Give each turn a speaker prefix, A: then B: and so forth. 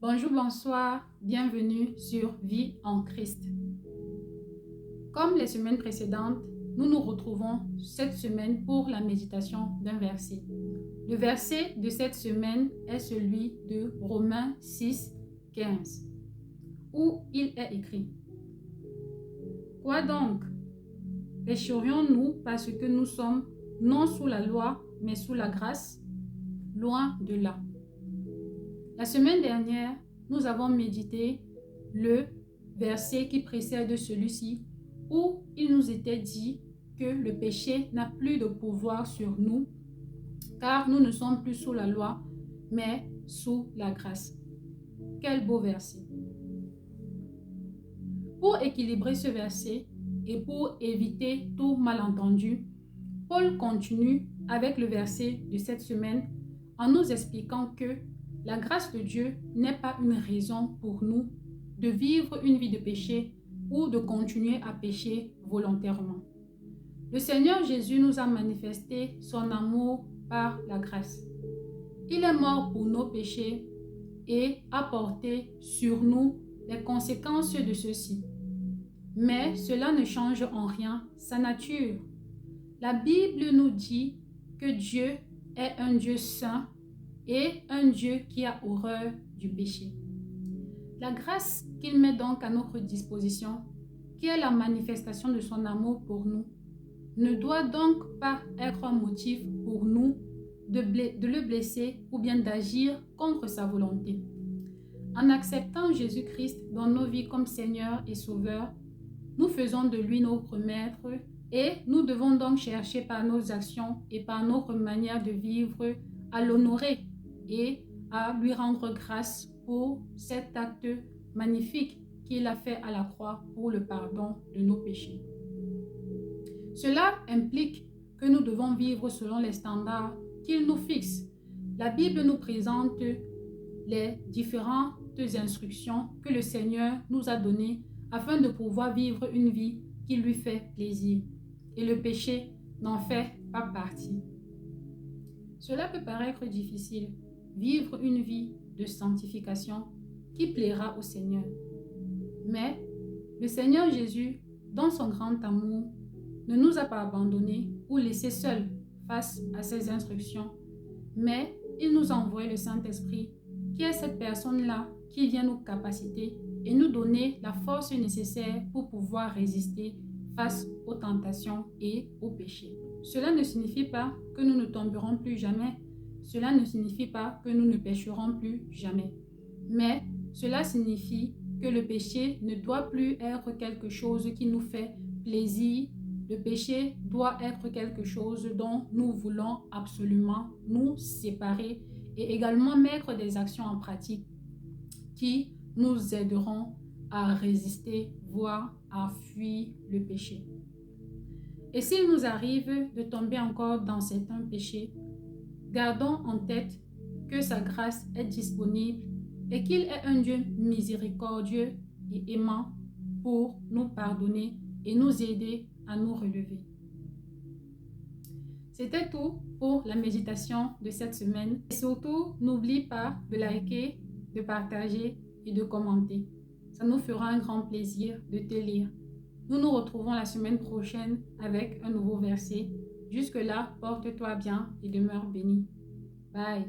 A: Bonjour, bonsoir, bienvenue sur Vie en Christ. Comme les semaines précédentes, nous nous retrouvons cette semaine pour la méditation d'un verset. Le verset de cette semaine est celui de Romains 6, 15, où il est écrit: Quoi donc? Pécherions-nous parce que nous sommes non sous la loi, mais sous la grâce? Loin de là. La semaine dernière, nous avons médité le verset qui précède celui-ci, où il nous était dit que le péché n'a plus de pouvoir sur nous, car nous ne sommes plus sous la loi, mais sous la grâce. Quel beau verset! Pour équilibrer ce verset et pour éviter tout malentendu, Paul continue avec le verset de cette semaine en nous expliquant que la grâce de Dieu n'est pas une raison pour nous de vivre une vie de péché ou de continuer à pécher volontairement. Le Seigneur Jésus nous a manifesté son amour par la grâce. Il est mort pour nos péchés et a porté sur nous les conséquences de ceux-ci. Mais cela ne change en rien sa nature. La Bible nous dit que Dieu est un Dieu saint et un Dieu qui a horreur du péché. La grâce qu'il met donc à notre disposition, qui est la manifestation de son amour pour nous, ne doit donc pas être un motif pour nous de le blesser ou bien d'agir contre sa volonté. En acceptant Jésus-Christ dans nos vies comme Seigneur et Sauveur, nous faisons de lui notre Maître et nous devons donc chercher par nos actions et par notre manière de vivre à l'honorer et à lui rendre grâce pour cet acte magnifique qu'il a fait à la croix pour le pardon de nos péchés. Cela implique que nous devons vivre selon les standards qu'il nous fixe. La Bible nous présente les différentes instructions que le Seigneur nous a données afin de pouvoir vivre une vie qui lui fait plaisir. Et le péché n'en fait pas partie. Cela peut paraître difficile, vivre une vie de sanctification qui plaira au Seigneur. Mais le Seigneur Jésus, dans son grand amour, ne nous a pas abandonnés ou laissés seuls face à ses instructions, mais il nous a envoyé le Saint-Esprit, qui est cette personne-là qui vient nous capaciter et nous donner la force nécessaire pour pouvoir résister face aux tentations et aux péchés. Cela ne signifie pas que nous ne tomberons plus jamais. Cela ne signifie pas que nous ne pécherons plus jamais. Mais cela signifie que le péché ne doit plus être quelque chose qui nous fait plaisir. Le péché doit être quelque chose dont nous voulons absolument nous séparer et également mettre des actions en pratique qui nous aideront à résister, voire à fuir le péché. Et s'il nous arrive de tomber encore dans certains péchés, gardons en tête que sa grâce est disponible et qu'il est un Dieu miséricordieux et aimant pour nous pardonner et nous aider à nous relever. C'était tout pour la méditation de cette semaine. Et surtout, n'oublie pas de liker, de partager et de commenter. Ça nous fera un grand plaisir de te lire. Nous nous retrouvons la semaine prochaine avec un nouveau verset. Jusque-là, porte-toi bien et demeure béni. Bye.